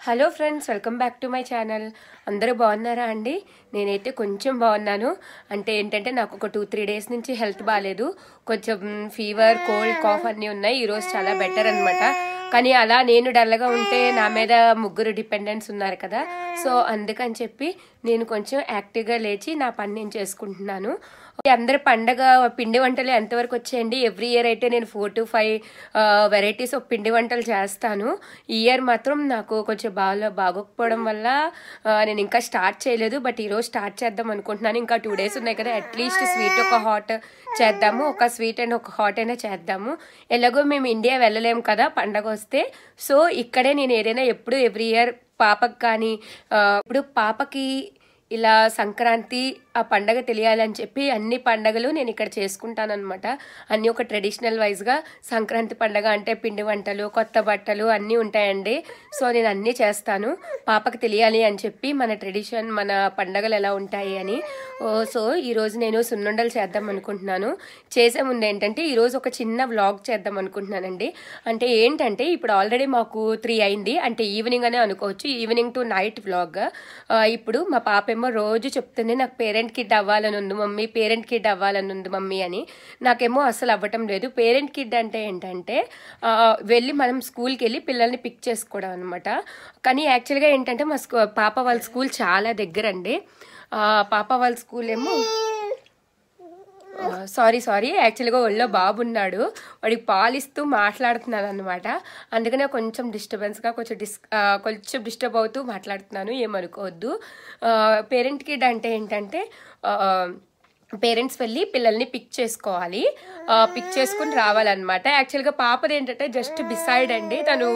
Hello friends, welcome back to my channel. అందరూ బాగున్నారా అండి? నేనైతే కొంచెం బాగున్నాను. అంటే ఏంటంటే నాకు ఒక 2-3 డేస్ నుంచి హెల్త్ బాగాలేదు. కొంచెం ఫీవర్, కోల్డ్, కాఫ్ అన్నీ ఉన్నాయి. ఈరోజు చాలా బెటర్ అనమాట. కానీ అలా నేను డల్గా ఉంటే నా మీద ముగ్గురు డిపెండెంట్స్ ఉన్నారు కదా, సో అందుకని చెప్పి నేను కొంచెం యాక్టివ్గా లేచి నా పని నేను చేసుకుంటున్నాను. అందరి పండగ పిండి వంటలు ఎంతవరకు వచ్చాయండి? ఎవ్రీ ఇయర్ అయితే నేను 4 to 5 వెరైటీస్ ఆఫ్ పిండి వంటలు చేస్తాను. ఈ ఇయర్ మాత్రం నాకు కొంచెం బాగోకపోవడం వల్ల నేను ఇంకా స్టార్ట్ చేయలేదు. బట్ ఈరోజు స్టార్ట్ చేద్దాం అనుకుంటున్నాను. ఇంకా 2 days ఉన్నాయి కదా, అట్లీస్ట్ స్వీట్ ఒక హాట్ చేద్దాము, ఒక స్వీట్ అండ్ ఒక హాట్ అయినా చేద్దాము. ఎలాగో మేము ఇండియా వెళ్ళలేము కదా పండగ వస్తే, సో ఇక్కడే నేను ఏదైనా ఎప్పుడు ఎవ్రీ ఇయర్ పాపకి కానీ ఇప్పుడు పాపకి ఇలా సంక్రాంతి ఆ పండగ తెలియాలని చెప్పి అన్ని పండగలు నేను ఇక్కడ చేసుకుంటాను అనమాట. అన్నీ ఒక ట్రెడిషనల్ వైజ్గా. సంక్రాంతి పండగ అంటే పిండి వంటలు, కొత్త బట్టలు అన్నీ ఉంటాయండి. సో నేను అన్నీ చేస్తాను పాపకి తెలియాలి అని చెప్పి, మన ట్రెడిషన్, మన పండగలు ఎలా ఉంటాయి అని. సో ఈరోజు నేను సున్నుండలు చేద్దాం అనుకుంటున్నాను. చేసే ముందు ఏంటంటే ఈరోజు ఒక చిన్న వ్లాగ్ చేద్దాం అనుకుంటున్నానండి. అంటే ఏంటంటే ఇప్పుడు ఆల్రెడీ మాకు 3 అయింది, అంటే ఈవినింగ్ అనే అనుకోవచ్చు, ఈవినింగ్ టు నైట్ వ్లాగ్. ఇప్పుడు మా పాప ఏమో రోజు చెప్తుంది, నాకు పేరెంట్ కిడ్ అవ్వాలని ఉంది మమ్మీ, పేరెంట్ కిడ్ అవ్వాలని ఉంది మమ్మీ అని. నాకేమో అసలు అవ్వటం లేదు. పేరెంట్ కిడ్ అంటే ఏంటంటే వెళ్ళి మనం స్కూల్కి వెళ్ళి పిల్లల్ని పిక్ చేసుకోవడం అనమాట. కానీ యాక్చువల్గా ఏంటంటే మా పాప వాళ్ళ స్కూల్ చాలా దగ్గర అండి. పాప వాళ్ళ స్కూల్ ఏమో సారీ యాక్చువల్గా ఒళ్ళో బాబు ఉన్నాడు, వాడికి పాలిస్తూ మాట్లాడుతున్నాను అనమాట. అందుకనే కొంచెం డిస్టర్బెన్స్గా కొంచెం డిస్టర్బ్ అవుతూ మాట్లాడుతున్నాను, ఏమనుకోవద్దు. పేరెంట్ కిడ్ అంటే ఏంటంటే పేరెంట్స్ వెళ్ళి పిల్లల్ని పిక్ చేసుకోవాలి, పిక్ చేసుకుని రావాలన్నమాట. యాక్చువల్గా పాపది ఏంటంటే జస్ట్ బిసైడ్ అండి, తను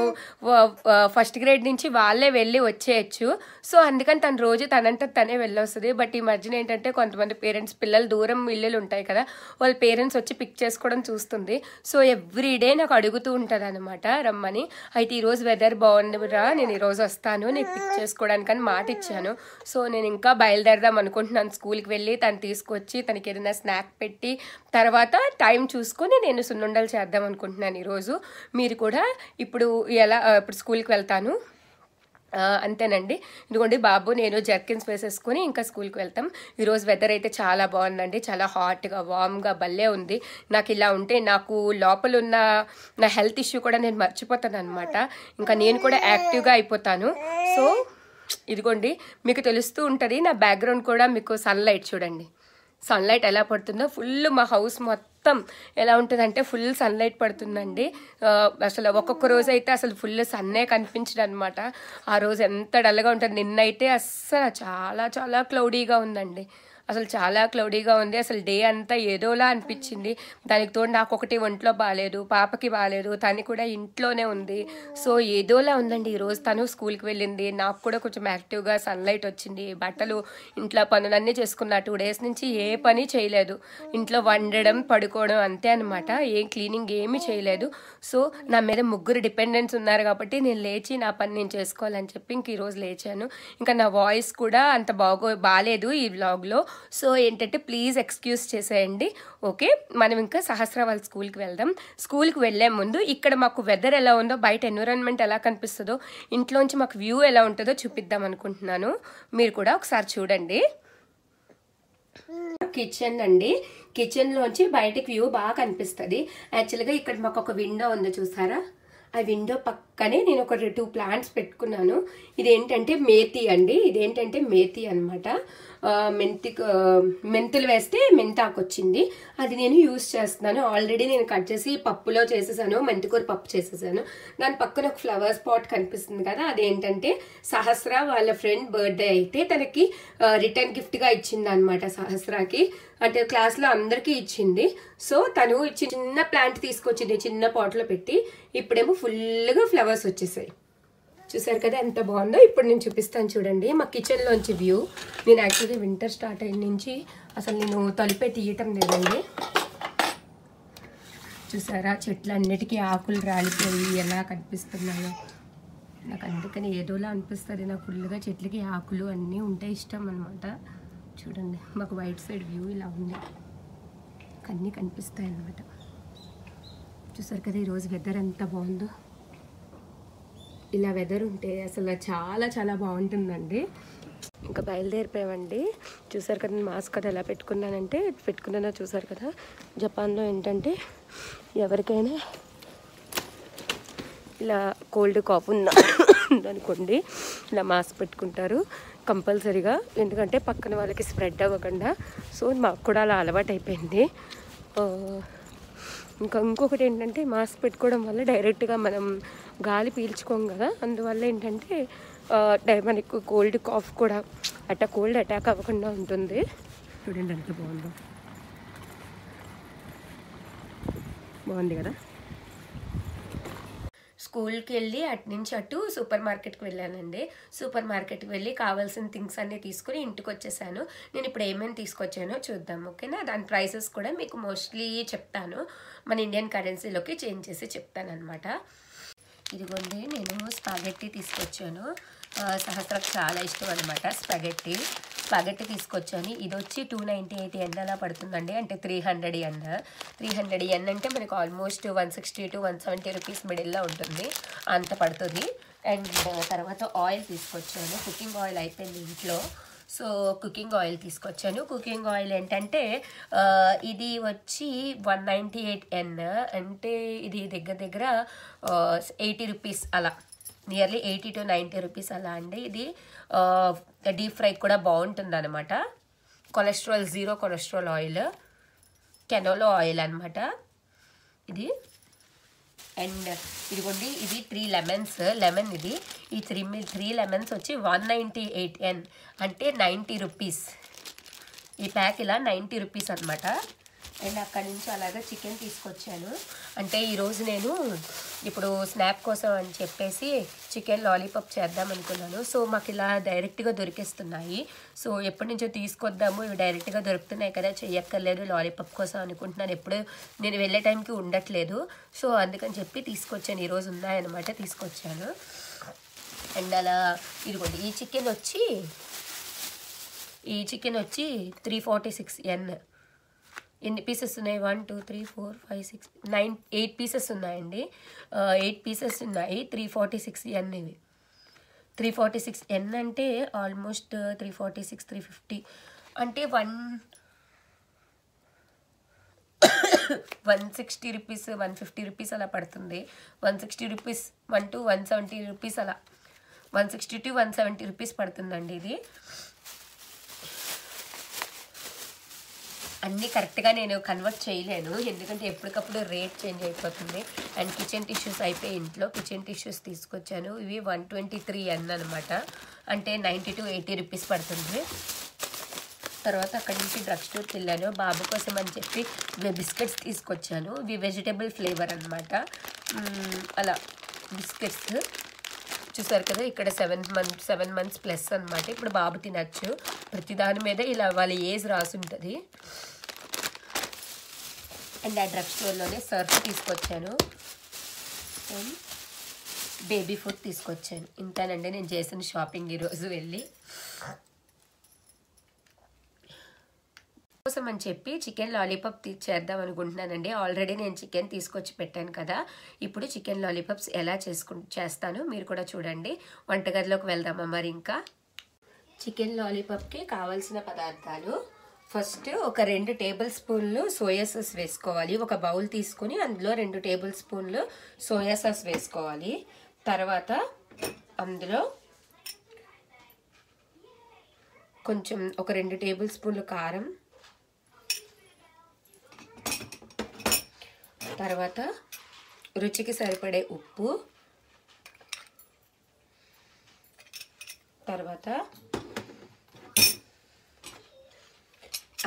ఫస్ట్ గ్రేడ్ నుంచి వాళ్ళే వెళ్ళి వచ్చేయచ్చు. సో అందుకని తను రోజు తనంటే తనే వెళ్ళొస్తుంది. బట్ ఈ మధ్యన ఏంటంటే కొంతమంది పేరెంట్స్ పిల్లలు దూరం ఇల్లులు ఉంటాయి కదా, వాళ్ళ పేరెంట్స్ వచ్చి పిక్ చేసుకోవడం చూస్తుంది. సో ఎవ్రీడే నాకు అడుగుతూ ఉంటుంది అనమాట రమ్మని. అయితే ఈరోజు వెదర్ బాగుందిరా, నేను ఈరోజు వస్తాను నేను పిక్ చేసుకోవడానికి అని మాట ఇచ్చాను. సో నేను ఇంకా బయలుదేరదాం అనుకుంటున్నాను. స్కూల్కి వెళ్ళి తను తీసుకొచ్చి తనకి ఏదైనా స్నాక్ పెట్టి తర్వాత టైం చూసుకొని నేను సున్నుండలు చేద్దాం అనుకుంటున్నాను ఈరోజు. మీరు కూడా ఇప్పుడు స్కూల్కి వెళ్తాను అంతేనండి. ఇదిగోండి బాబు నేను జర్కిన్స్ వేసేసుకుని ఇంకా స్కూల్కి వెళ్తాం. ఈరోజు వెదర్ అయితే చాలా బాగుందండి, చాలా హాట్గా వామ్గా భలే ఉంది. నాకు ఇలా ఉంటే నాకు లోపల ఉన్న నా హెల్త్ ఇష్యూ కూడా నేను మర్చిపోతాను అనమాట. ఇంకా నేను కూడా యాక్టివ్గా అయిపోతాను. సో ఇదిగోండి మీకు తెలుస్తూ ఉంటుంది నా బ్యాక్గ్రౌండ్ కూడా, మీకు సన్లైట్ చూడండి, సన్లైట్ ఎలా పడుతుందో. ఫుల్ మా హౌస్ మొత్తం ఎలా ఉంటుందంటే ఫుల్ సన్లైట్ పడుతుందండి. అసలు ఒక్కొక్క రోజు అయితే అసలు ఫుల్ సన్నే కనిపించదు అనమాట. ఆ రోజు ఎంత డల్గా ఉంటుంది. నిన్నైతే అస్సలు చాలా చాలా క్లౌడీగా ఉందండి, అసలు చాలా క్లౌడీగా ఉంది. అసలు డే అంతా ఏదోలా అనిపించింది. దానికి తోడు నాకు ఒకటి ఒంట్లో బాగాలేదు, పాపకి బాగాలేదు, తను కూడా ఇంట్లోనే ఉంది. సో ఏదోలా ఉందండి. ఈరోజు తను స్కూల్కి వెళ్ళింది, నాకు కూడా కొంచెం యాక్టివ్గా సన్లైట్ వచ్చింది. బట్టలు ఇంట్లో పనులన్నీ చేసుకున్నా. 2 days నుంచి ఏ పని చేయలేదు, ఇంట్లో వండడం పడుకోవడం అంతే అనమాట. ఏం క్లీనింగ్ ఏమీ చేయలేదు. సో నా మీద ముగ్గురు డిపెండెంట్స్ ఉన్నారు కాబట్టి నేను లేచి నా పని నేను చేసుకోవాలని చెప్పి ఇంక ఈరోజు లేచాను. ఇంకా నా వాయిస్ కూడా అంత బాగాలేదు ఈ వ్లాగ్లో. సో ఏంటంటే ప్లీజ్ ఎక్స్క్యూజ్ చేసేయండి. ఓకే, మనం ఇంకా సహస్ర వాళ్ళ స్కూల్కి వెళ్దాం. స్కూల్కి వెళ్ళే ముందు ఇక్కడ మాకు వెదర్ ఎలా ఉందో, బయట ఎన్విరాన్మెంట్ ఎలా కనిపిస్తుందో, ఇంట్లోంచి మాకు వ్యూ ఎలా ఉంటుందో చూపిద్దాం అనుకుంటున్నాను. మీరు కూడా ఒకసారి చూడండి. కిచెన్ అండి, కిచెన్లోంచి బయటకి వ్యూ బాగా కనిపిస్తుంది. యాక్చువల్గా ఇక్కడ మాకు ఒక విండో ఉంది చూసారా, ఆ విండో పక్కనే నేను ఒక 2 plants పెట్టుకున్నాను. ఇదేంటంటే మేతి అండి, ఇదేంటంటే మేతి అనమాట. మెంతులు వేస్తే మెంతాకు వచ్చింది, అది నేను యూజ్ చేస్తున్నాను. ఆల్రెడీ నేను కట్ చేసి పప్పులో చేసేసాను, మెంతికూర పప్పు చేసేసాను. దాని పక్కన ఒక ఫ్లవర్ స్పాట్ కనిపిస్తుంది కదా, అదేంటంటే సహస్ర వాళ్ళ ఫ్రెండ్ బర్త్డే అయితే తనకి రిటర్న్ గిఫ్ట్గా ఇచ్చింది అనమాట. సహస్రకి అంటే క్లాస్లో అందరికీ ఇచ్చింది. సో తను చిన్న ప్లాంట్ తీసుకొచ్చింది, చిన్న పాట్లో పెట్టి. ఇప్పుడేమో ఫుల్గా ఫ్లవర్స్ వచ్చేసాయి. చూసారు కదా ఎంత బాగుందో. ఇప్పుడు నేను చూపిస్తాను చూడండి మా కిచెన్లోంచి వ్యూ. నేను యాక్చువల్లీ వింటర్ స్టార్ట్ అయిన నుంచి అసలు నేను తలుపే తీయటం లేదండి. చూసారా చెట్లన్నిటికీ ఆకులు రాలిపోయి ఎలా కనిపిస్తున్నాయో. నాకు అందుకని ఏదోలా అనిపిస్తుంది. నాకు ఫుల్గా చెట్లకి ఆకులు అన్నీ ఉంటే ఇష్టం అనమాట. చూడండి మాకు వైట్ సైడ్ వ్యూ ఇలా ఉంది, అన్నీ కనిపిస్తాయి అన్నమాట. చూసారు కదా ఈరోజు వెదర్ ఎంత బాగుందో. ఇలా వెదర్ ఉంటే అసలు చాలా చాలా బాగుంటుందండి. ఇంకా బయలుదేరిపోయామండి. చూసారు కదా మాస్క్ అది ఎలా పెట్టుకున్నానో చూసారు కదా. జపాన్లో ఏంటంటే ఎవరికైనా ఇలా కోల్డ్ కాఫ్ ఉందనుకోండి ఇలా మాస్క్ పెట్టుకుంటారు కంపల్సరీగా, ఎందుకంటే పక్కన వాళ్ళకి స్ప్రెడ్ అవ్వకుండా. సో మాకు కూడా అలా అలవాటు అయిపోయింది. ఇంకొకటి ఏంటంటే మాస్క్ పెట్టుకోవడం వల్ల డైరెక్ట్గా మనం గాలి పీల్చుకోం కదా, అందువల్ల ఏంటంటే మనకు కోల్డ్ కాఫ్ కూడా కోల్డ్ అటాక్ అవ్వకుండా ఉంటుంది. చూడండి ఎంత బాగుంది కదా. స్కూల్కి వెళ్ళి నుంచి అటు సూపర్ మార్కెట్కి వెళ్ళానండి. సూపర్ మార్కెట్కి వెళ్ళి కావాల్సిన థింగ్స్ అన్నీ తీసుకుని ఇంటికి వచ్చేసాను. నేను ఇప్పుడు ఏమేమి తీసుకొచ్చానో చూద్దాం, ఓకేనా. దాని ప్రైసెస్ కూడా మీకు మోస్ట్లీ చెప్తాను, మన ఇండియన్ కరెన్సీలోకి చేంజ్ చేసి చెప్తాను అనమాట. ఇదిగోండి నేను స్పాగెట్టి తీసుకొచ్చాను. సహస్రకు చాలా ఇష్టం అనమాట స్పాగెట్టి తీసుకొచ్చాను. ఇది వచ్చి 298 yen అలా పడుతుందండి, అంటే 300 yen. 300 yen అంటే మనకు ఆల్మోస్ట్ 160 to 170 రూపీస్ మిడిల్లో ఉంటుంది, అంత పడుతుంది. అండ్ తర్వాత ఆయిల్ తీసుకొచ్చాను. కుకింగ్ ఆయిల్ అయిపోయింది ఇంట్లో, సో కుకింగ్ ఆయిల్ తీసుకొచ్చాను. కుకింగ్ ఆయిల్ ఏంటంటే ఇది వచ్చి 198 yen, అంటే ఇది దగ్గర 80 రూపీస్ అలా, నియర్లీ 80 to 90 రూపీస్ అలా అండి. ఇది డీప్ ఫ్రై కూడా బాగుంటుంది అనమాట. జీరో కొలెస్ట్రాల్ ఆయిల్, కెనోలో ఆయిల్ అనమాట ఇది. అండ్ ఇదిగోండి ఇది 3 లెమన్ ఇది. ఈ 3 లెమన్స్ వచ్చి 198 yen, అంటే 90 రూపీస్. ఈ ప్యాక్ ఇలా 90 రూపీస్ అనమాట. అండ్ అక్కడి నుంచి అలాగే చికెన్ తీసుకొచ్చాను. అంటే ఈరోజు నేను ఇప్పుడు స్నాప్ కోసం అని చెప్పేసి చికెన్ లాలీపాప్ చేద్దాం అనుకున్నాను. సో మాకు ఇలా డైరెక్ట్గా దొరికేస్తున్నాయి. సో ఎప్పటి నుంచో తీసుకొద్దాము, ఇవి డైరెక్ట్గా దొరుకుతున్నాయి కదా, చెయ్యక్కర్లేదు లాలీపాప్ కోసం అనుకుంటున్నాను. ఎప్పుడు నేను వెళ్ళే టైంకి ఉండట్లేదు, సో అందుకని చెప్పి తీసుకొచ్చాను. ఈరోజు ఉన్నాయన్నమాట, తీసుకొచ్చాను. అండ్ అలా ఇదిగోండి ఈ చికెన్ వచ్చి 346 yen. ఎన్ని పీసెస్ ఉన్నాయి? 1 2 3 4 5 6 9 8 పీసెస్ ఉన్నాయండి. 8 పీసెస్ ఉన్నాయి. 346 yen ఇవి. 346 yen అంటే ఆల్మోస్ట్ 346 350 అంటే 160 రూపీస్ 150 రూపీస్ అలా పడుతుంది. 160 రూపీస్ 1 to 170 రూపీస్ అలా, 160 to 170 రూపీస్ పడుతుందండి ఇది. అన్నీ కరెక్ట్గా నేను కన్వర్ట్ చేయలేను, ఎందుకంటే ఎప్పటికప్పుడు రేట్ చేంజ్ అయిపోతుంది. అండ్ కిచెన్ టిష్యూస్ అయిపోయి ఇంట్లో కిచెన్ టిష్యూస్ తీసుకొచ్చాను. ఇవి 123 yen అనమాట, అంటే 90 to 80 రూపీస్ పడుతుంది. తర్వాత అక్కడి నుంచి డ్రగ్ స్టోర్కి వెళ్ళాను బాబు కోసం అని చెప్పి బిస్కెట్స్ తీసుకొచ్చాను. ఇవి వెజిటేబుల్ ఫ్లేవర్ అనమాట. అలా బిస్కెట్స్ చూసారు కదా, ఇక్కడ 7 months ప్లస్ అనమాట. ఇప్పుడు బాబు తినచ్చు. ప్రతి దాని మీద ఇలా వాళ్ళ ఏజ్ రాసి ఉంటుంది. అండ్ ఆ డ్రగ్ స్టోర్లోనే సర్ఫ్ తీసుకొచ్చాను, బేబీ ఫుడ్ తీసుకొచ్చాను. ఇంతేనండి నేను చేసిన షాపింగ్ ఈరోజు వెళ్ళి. కోసం అని చెప్పి చికెన్ లాలీపాప్ చేద్దాం అనుకుంటున్నానండి. ఆల్రెడీ నేను చికెన్ తీసుకొచ్చి పెట్టాను కదా, ఇప్పుడు చికెన్ లాలీపాప్స్ ఎలా చేస్తాను మీరు కూడా చూడండి. వంటగదిలోకి వెళ్దామా మరి. ఇంకా చికెన్ లాలీపాప్కి కావాల్సిన పదార్థాలు: ఫస్ట్ ఒక 2 టేబుల్ స్పూన్లు సోయా సాస్ వేసుకోవాలి. ఒక బౌల్ తీసుకొని అందులో 2 టేబుల్ స్పూన్లు సోయా సాస్ వేసుకోవాలి. తర్వాత అందులో కొంచెం ఒక 2 టేబుల్ స్పూన్లు కారం, తర్వాత రుచికి సరిపడే ఉప్పు, తర్వాత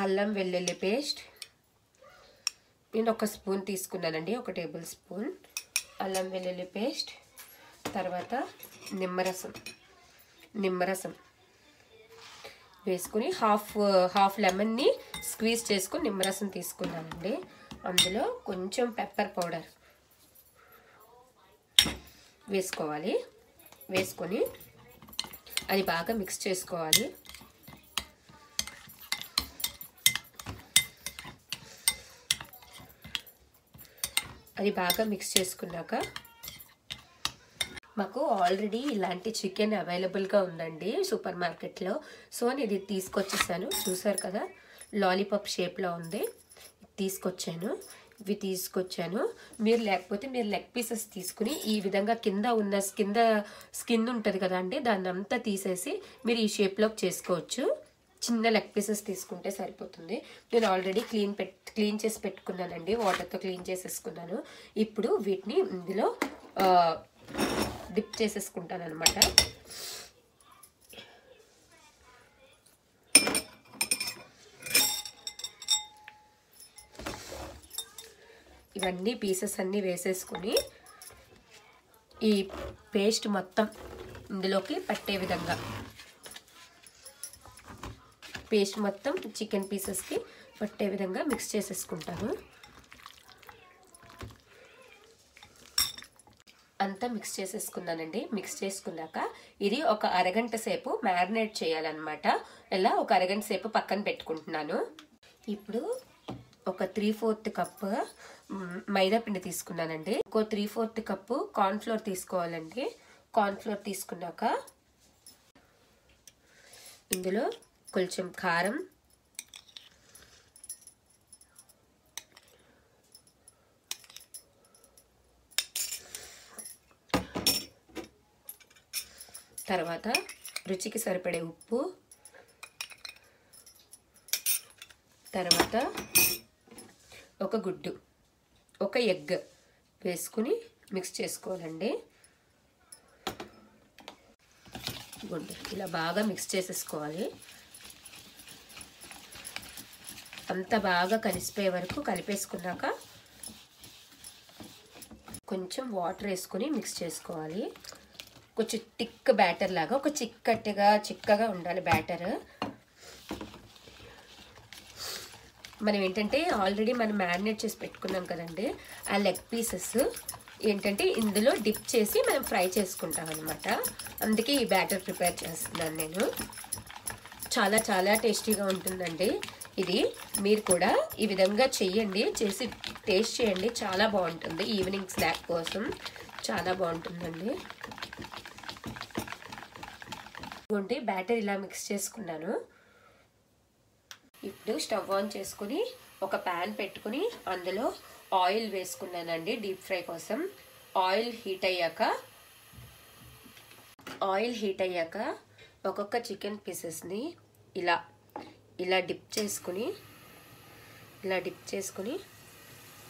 అల్లం వెల్లుల్లి పేస్ట్. నేను 1 స్పూన్ తీసుకున్నానండి, 1 టేబుల్ స్పూన్ అల్లం వెల్లుల్లి పేస్ట్. తర్వాత నిమ్మరసం వేసుకుని హాఫ్ లెమన్ని స్క్వీజ్ చేసుకుని నిమ్మరసం తీసుకున్నానండి. అందులో కొంచెం పెప్పర్ పౌడర్ వేసుకోవాలి. వేసుకొని అది బాగా మిక్స్ చేసుకోవాలి. అది బాగా మిక్స్ చేసుకున్నాక మాకు ఆల్రెడీ ఇలాంటి చికెన్ అవైలబుల్గా ఉందండి సూపర్ మార్కెట్లో. సో నేను ఇది తీసుకొచ్చేసాను. చూసారు కదా, లాలీపాప్ షేప్లో ఉంది. తీసుకొచ్చాను. మీరు లేకపోతే మీరు లెగ్ పీసెస్ తీసుకుని ఈ విధంగా కింద ఉన్న స్కిన్ ఉంటుంది కదా అండి, దాన్ని అంతా తీసేసి మీరు ఈ షేప్లోకి చేసుకోవచ్చు. చిన్న లెగ్ పీసెస్ తీసుకుంటే సరిపోతుంది. నేను ఆల్రెడీ క్లీన్ చేసి పెట్టుకున్నానండి, వాటర్తో క్లీన్ చేసేసుకున్నాను. ఇప్పుడు వీటిని ఇందులో డిప్ చేసేసుకుంటాను అనమాట. ఇవన్నీ పీసెస్ అన్నీ వేసేసుకుని ఈ పేస్ట్ మొత్తం ఇందులోకి పట్టే విధంగా చికెన్ పీసెస్కి పట్టే విధంగా మిక్స్ చేసేసుకుంటాను. అంతా మిక్స్ చేసేసుకున్నానండి. మిక్స్ చేసుకున్నాక ఇది ఒక అరగంట సేపు మ్యారినేట్ చేయాలన్నమాట. ఇలా ఒక అరగంట సేపు పక్కన పెట్టుకుంటున్నాను. ఇప్పుడు ఒక 3/4 కప్పు మైదా పిండి తీసుకున్నానండి. ఇంకో 3/4 కప్పు కార్న్ఫ్లోర్ తీసుకోవాలండి. కార్న్ఫ్లోర్ తీసుకున్నాక ఇందులో కొంచెం కారం, తర్వాత రుచికి సరిపడే ఉప్పు, తర్వాత ఒక గుడ్డు, ఒక ఎగ్ వేసుకుని మిక్స్ చేసుకోవాలండి. గుడ్డు ఇలా బాగా మిక్స్ చేసేసుకోవాలి. అంత బాగా కలిసిపోయే వరకు కలిపేసుకున్నాక కొంచెం వాటర్ వేసుకుని మిక్స్ చేసుకోవాలి. కొంచెం థిక్ బ్యాటర్ లాగా, ఒక చిక్కగా ఉండాలి బ్యాటర్. మనం ఏంటంటే ఆల్రెడీ మనం మ్యారినేట్ చేసి పెట్టుకున్నాం కదండి, ఆ లెగ్ పీసెస్ ఏంటంటే ఇందులో డిప్ చేసి మనం ఫ్రై చేసుకుంటాం అనమాట. అందుకే ఈ బ్యాటర్ ప్రిపేర్ చేస్తున్నాను నేను. చాలా చాలా టేస్టీగా ఉంటుందండి ఇది. మీరు కూడా ఈ విధంగా చేసి టేస్ట్ చేయండి, చాలా బాగుంటుంది. ఈవినింగ్ స్నాక్ కోసం చాలా బాగుంటుందండి. బ్యాటర్ ఇలా మిక్స్ చేసుకున్నాను. ఇప్పుడు స్టవ్ ఆన్ చేసుకుని ఒక ప్యాన్ పెట్టుకుని అందులో ఆయిల్ వేసుకున్నానండి డీప్ ఫ్రై కోసం. ఆయిల్ హీట్ అయ్యాక ఒక్కొక్క చికెన్ పీసెస్ని ఇలా డిప్ చేసుకుని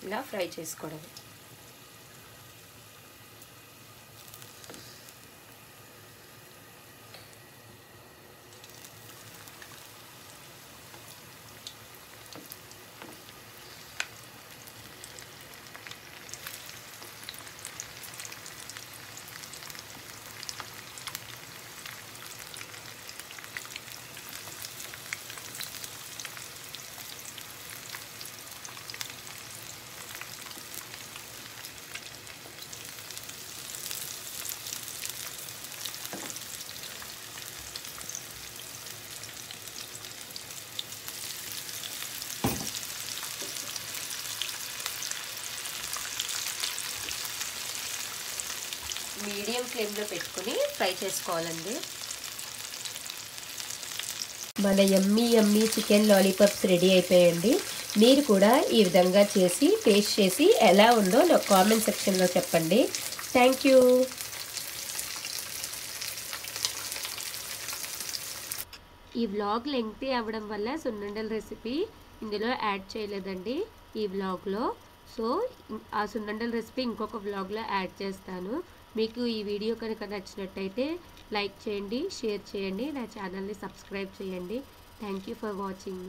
ఇలా ఫ్రై చేసుకోవడం. మీడియం ఫ్లేమ్లో పెట్టుకుని ఫ్రై చేసుకోవాలండి. మన యమ్మీ చికెన్ లాలీపాప్స్ రెడీ అయిపోయాయండి. మీరు కూడా ఈ విధంగా చేసి టేస్ట్ చేసి ఎలా ఉందో నాకు కామెంట్ సెక్షన్లో చెప్పండి. Thank you. ఈ వ్లాగ్ లెంగ్తీ అవ్వడం వల్ల సున్నుండల రెసిపీ ఇందులో యాడ్ చేయలేదండి ఈ వ్లాగ్లో. సో ఆ సున్నుండల రెసిపీ ఇంకొక వ్లాగ్లో యాడ్ చేస్తాను. మీకు ఈ వీడియో కనుక నచ్చినట్టయితే లైక్ చేయండి, షేర్ చేయండి, నా ఛానల్ని సబ్స్క్రైబ్ చేయండి. Thank you for watching.